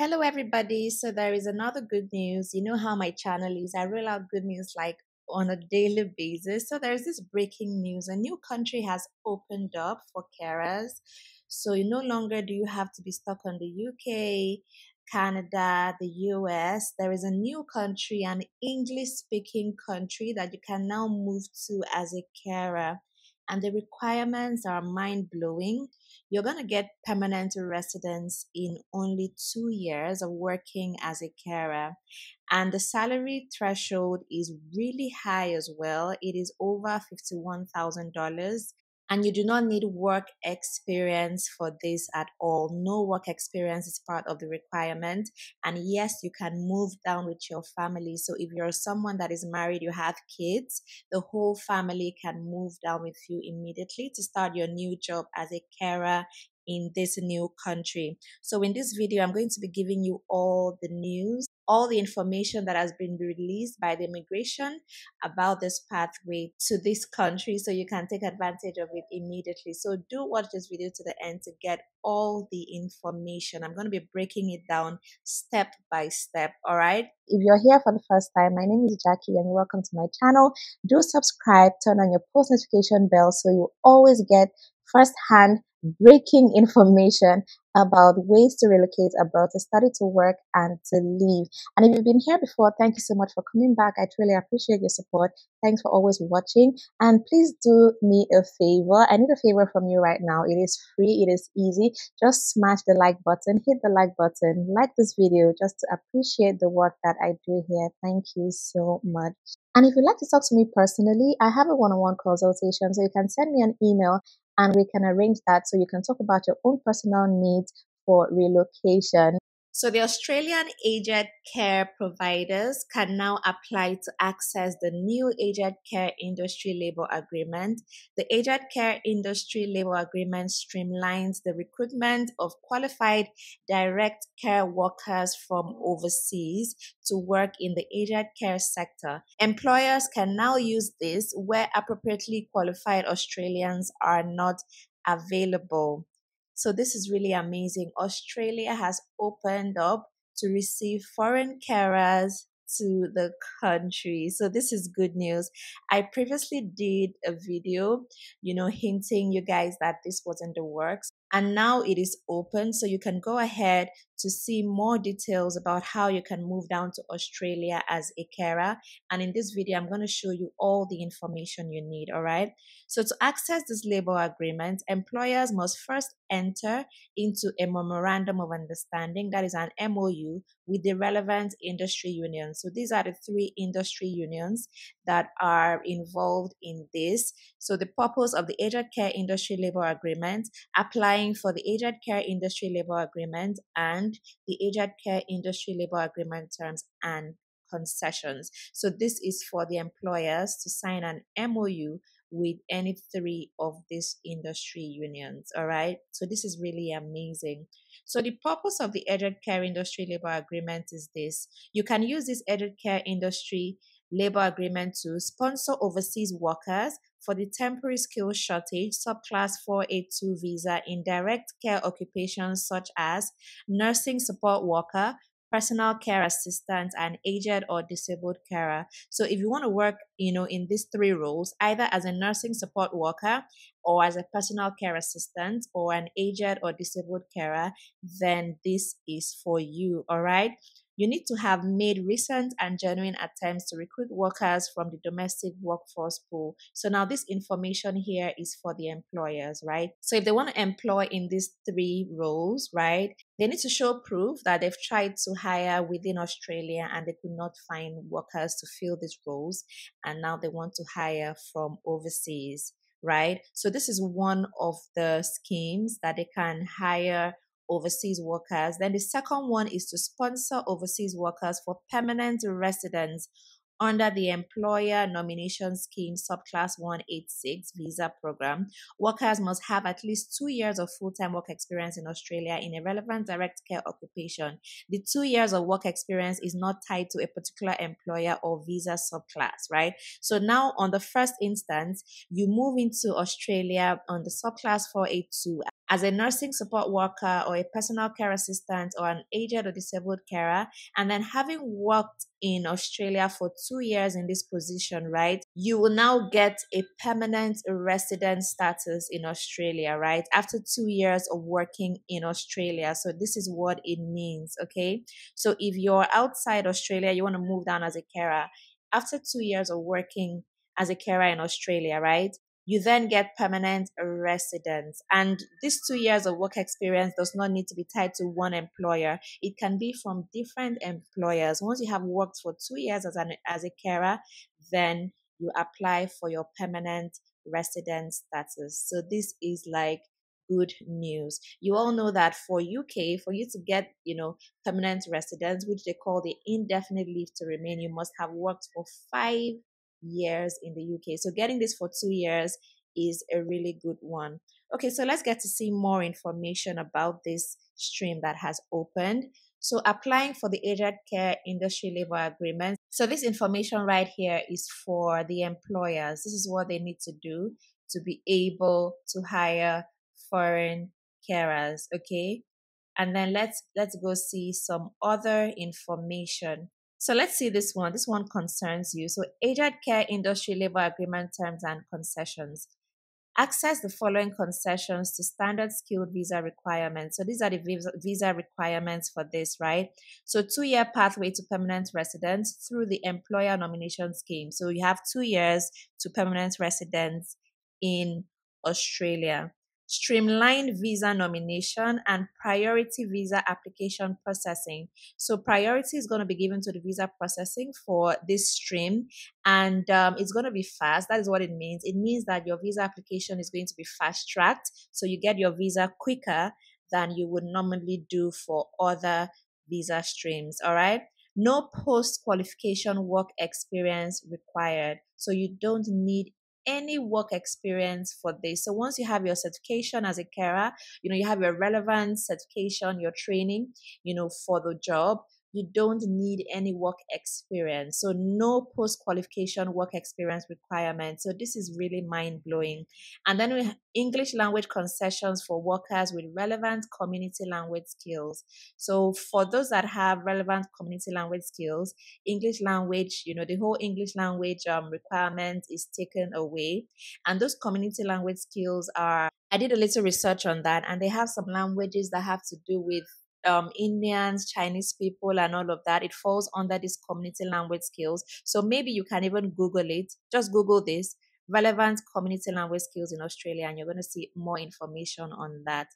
Hello, everybody. So, there is another good news. You know how my channel is. I roll out good news like on a daily basis. So, there's this breaking news. A new country has opened up for carers. So, you no longer do you have to be stuck on the UK, Canada, the US. There is a new country, an English speaking country that you can now move to as a carer. And the requirements are mind blowing. You're going to get permanent residence in only 2 years of working as a carer. And the salary threshold is really high as well. It is over $51,000. And you do not need work experience for this at all. No work experience is part of the requirement. And yes, you can move down with your family. So if you're someone that is married, you have kids, the whole family can move down with you immediately to start your new job as a carer in this new country. So in this video, I'm going to be giving you all the news, all the information that has been released by the immigration about this pathway to this country so you can take advantage of it immediately. So do watch this video to the end to get all the information. I'm going to be breaking it down step by step. All right. If you're here for the first time, my name is Jackie and welcome to my channel. Do subscribe, turn on your post notification bell so you always get first-hand breaking information about ways to relocate abroad, to study, to work, and to live. And if you've been here before, thank you so much for coming back. I truly appreciate your support. Thanks for always watching. And please do me a favor. I need a favor from you right now. It is free. It is easy. Just smash the like button, hit the like button, like this video just to appreciate the work that I do here. Thank you so much. And if you'd like to talk to me personally, I have a one-on-one consultation, so you can send me an email and we can arrange that so you can talk about your own personal needs for relocation. So the Australian aged care providers can now apply to access the new Aged Care Industry Labour Agreement. The Aged Care Industry Labour Agreement streamlines the recruitment of qualified direct care workers from overseas to work in the aged care sector. Employers can now use this where appropriately qualified Australians are not available. So this is really amazing. Australia has opened up to receive foreign carers to the country. So this is good news. I previously did a video, hinting you guys that this was in the works. And now it is open, so you can go ahead to see more details about how you can move down to Australia as a carer. And in this video, I'm going to show you all the information you need, all right? So to access this labor agreement, employers must first enter into a memorandum of understanding, that is an MOU, with the relevant industry unions. So these are the three industry unions that are involved in this. So the purpose of the Aged Care Industry Labor Agreement, applying for the Aged Care Industry Labor Agreement and the Aged Care Industry Labor Agreement terms and concessions. So this is for the employers to sign an MOU with any three of these industry unions. All right. So this is really amazing. So the purpose of the Aged Care Industry Labor Agreement is this. You can use this Aged Care Industry Labor Agreement to sponsor overseas workers for the temporary skills shortage subclass 482 visa in direct care occupations such as nursing support worker, personal care assistant, and aged or disabled carer. So if you want to work, in these three roles, either as a nursing support worker or as a personal care assistant or an aged or disabled carer, then this is for you, all right? You need to have made recent and genuine attempts to recruit workers from the domestic workforce pool. So now this information here is for the employers, right? So if they want to employ in these three roles, right, they need to show proof that they've tried to hire within Australia and they could not find workers to fill these roles. And now they want to hire from overseas, right? So this is one of the schemes that they can hire overseas workers. Then the second one is to sponsor overseas workers for permanent residence under the Employer Nomination Scheme Subclass 186 visa program. Workers must have at least 2 years of full-time work experience in Australia in a relevant direct care occupation. The 2 years of work experience is not tied to a particular employer or visa subclass, right? So now on the first instance, you move into Australia on the subclass 482 as a nursing support worker or a personal care assistant or an aged or disabled carer, and then having worked in Australia for 2 years in this position, right, you will now get a permanent resident status in Australia, right, after 2 years of working in Australia. So this is what it means, okay? So if you're outside Australia, you want to move down as a carer, after 2 years of working as a carer in Australia, right, you then get permanent residence. And this 2 years of work experience does not need to be tied to one employer. It can be from different employers. Once you have worked for 2 years as a carer, then you apply for your permanent residence status. So this is like good news. You all know that for UK, for you to get, permanent residence, which they call the indefinite leave to remain, you must have worked for 5 years in the UK. So getting this for 2 years is a really good one. Okay, so let's get to see more information about this stream that has opened. So applying for the aged care industry labor agreement. So this information right here is for the employers. This is what they need to do to be able to hire foreign carers, okay? And then let's go see some other information. So let's see this one. This one concerns you. So aged care industry labor agreement terms and concessions. Access the following concessions to standard skilled visa requirements. So these are the visa requirements for this, right? So 2-year pathway to permanent residence through the employer nomination scheme. So you have 2 years to permanent residence in Australia. Streamlined visa nomination and priority visa application processing. So priority is going to be given to the visa processing for this stream, and it's going to be fast. That is what it means. It means that your visa application is going to be fast tracked, so you get your visa quicker than you would normally do for other visa streams. All right. No post qualification work experience required, so you don't need any work experience for this. So once you have your certification as a carer, you have your relevant certification, your training, for the job, you don't need any work experience. So no post-qualification work experience requirement. So this is really mind-blowing. And then we have English language concessions for workers with relevant community language skills. So for those that have relevant community language skills, English language, the whole English language requirement is taken away. And those community language skills I did a little research on that, and they have some languages that have to do with Indians, Chinese people, and all of that. It falls under these community language skills. So maybe you can even Google it. Just Google this, relevant community language skills in Australia, and you're going to see more information on that.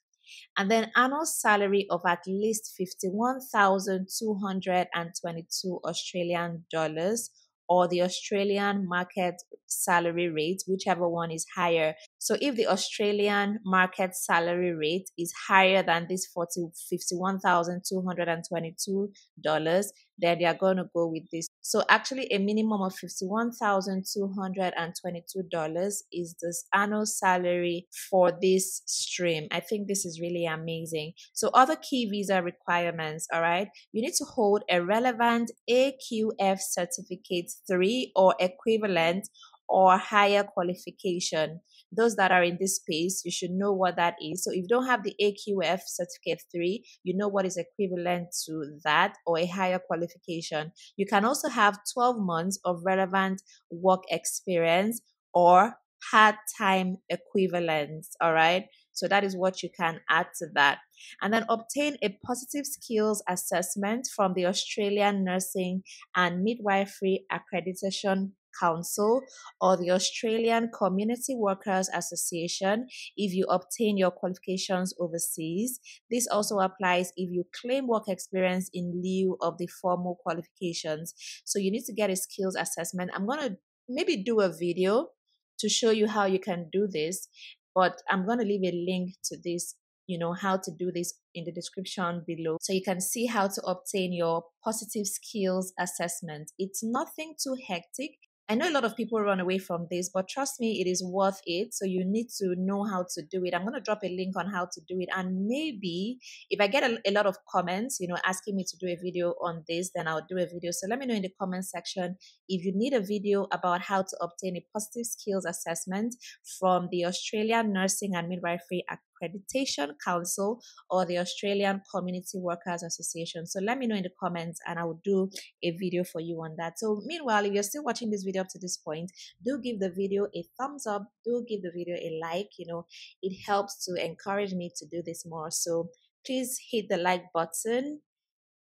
And then annual salary of at least 51,222 Australian dollars, or the Australian market salary rate, whichever one is higher. So if the Australian market salary rate is higher than this $51,222, then they are going to go with this. So actually a minimum of $51,222 is this annual salary for this stream. I think this is really amazing. So other key visa requirements, all right, you need to hold a relevant AQF certificate 3 or equivalent or higher qualification. Those that are in this space, you should know what that is. So if you don't have the AQF certificate 3, you know what is equivalent to that or a higher qualification. You can also have 12 months of relevant work experience or part-time equivalents, all right? So that is what you can add to that. And then obtain a positive skills assessment from the Australian Nursing and Midwifery Accreditation Council or the Australian Community Workers Association if you obtain your qualifications overseas. This also applies if you claim work experience in lieu of the formal qualifications. So you need to get a skills assessment. I'm going to maybe do a video to show you how you can do this, but I'm going to leave a link to this, how to do this in the description below, so you can see how to obtain your positive skills assessment. It's nothing too hectic. I know a lot of people run away from this, but trust me, it is worth it. So you need to know how to do it. I'm going to drop a link on how to do it. And maybe if I get a lot of comments, asking me to do a video on this, then I'll do a video. So let me know in the comment section if you need a video about how to obtain a positive skills assessment from the Australian Nursing and Midwifery Accreditation Council or the Australian Community Workers Association. So let me know in the comments and I will do a video for you on that. So meanwhile, if you're still watching this video up to this point, do give the video a thumbs up, do give the video a like. It helps to encourage me to do this more. So please hit the like button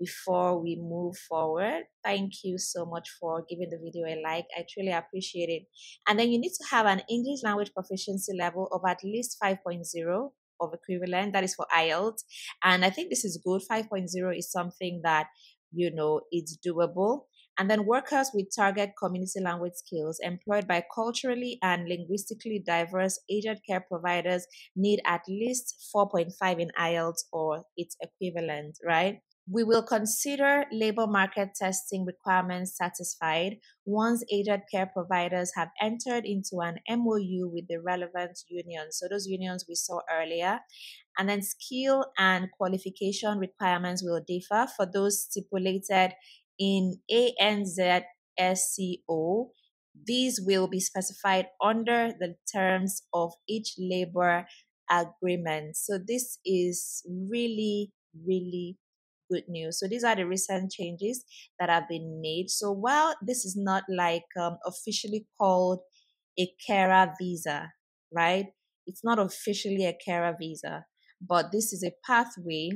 before we move forward. Thank you so much for giving the video a like. I truly appreciate it. And then you need to have an English language proficiency level of at least 5.0 of equivalent. That is for IELTS. And I think this is good. 5.0 is something that, it's doable. And then workers with target community language skills employed by culturally and linguistically diverse aged care providers need at least 4.5 in IELTS or its equivalent, right? We will consider labor market testing requirements satisfied once aged care providers have entered into an MOU with the relevant unions. So those unions we saw earlier. And then skill and qualification requirements will differ for those stipulated in ANZSCO. These will be specified under the terms of each labor agreement. So this is really, really good news. So these are the recent changes that have been made. So while this is not like officially called a carer visa, right? It's not officially a carer visa, but this is a pathway,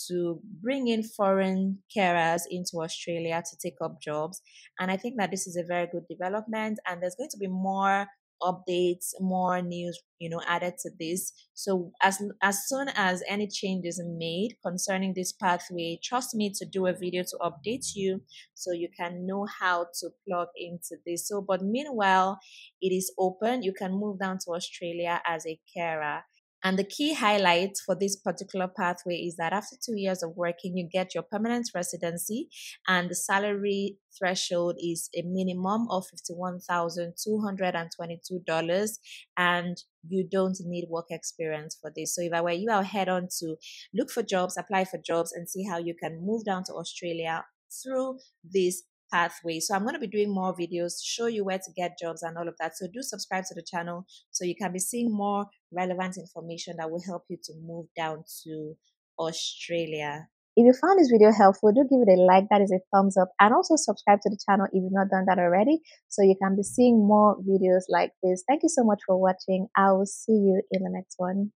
to bring in foreign carers into Australia to take up jobs. And I think that this is a very good development, and there's going to be more updates, more news, added to this. So as soon as any changes are made concerning this pathway, trust me to do a video to update you so you can know how to plug into this. So, but meanwhile, it is open. You can move down to Australia as a carer. And the key highlight for this particular pathway is that after 2 years of working, you get your permanent residency, and the salary threshold is a minimum of $51,222, and you don't need work experience for this. So if I were you, I'll head on to look for jobs, apply for jobs, and see how you can move down to Australia through this pathway. So I'm going to be doing more videos to show you where to get jobs and all of that. So do subscribe to the channel so you can be seeing more relevant information that will help you to move down to Australia. If you found this video helpful, do give it a like, that is a thumbs up, and also subscribe to the channel if you've not done that already so you can be seeing more videos like this. Thank you so much for watching. I will see you in the next one.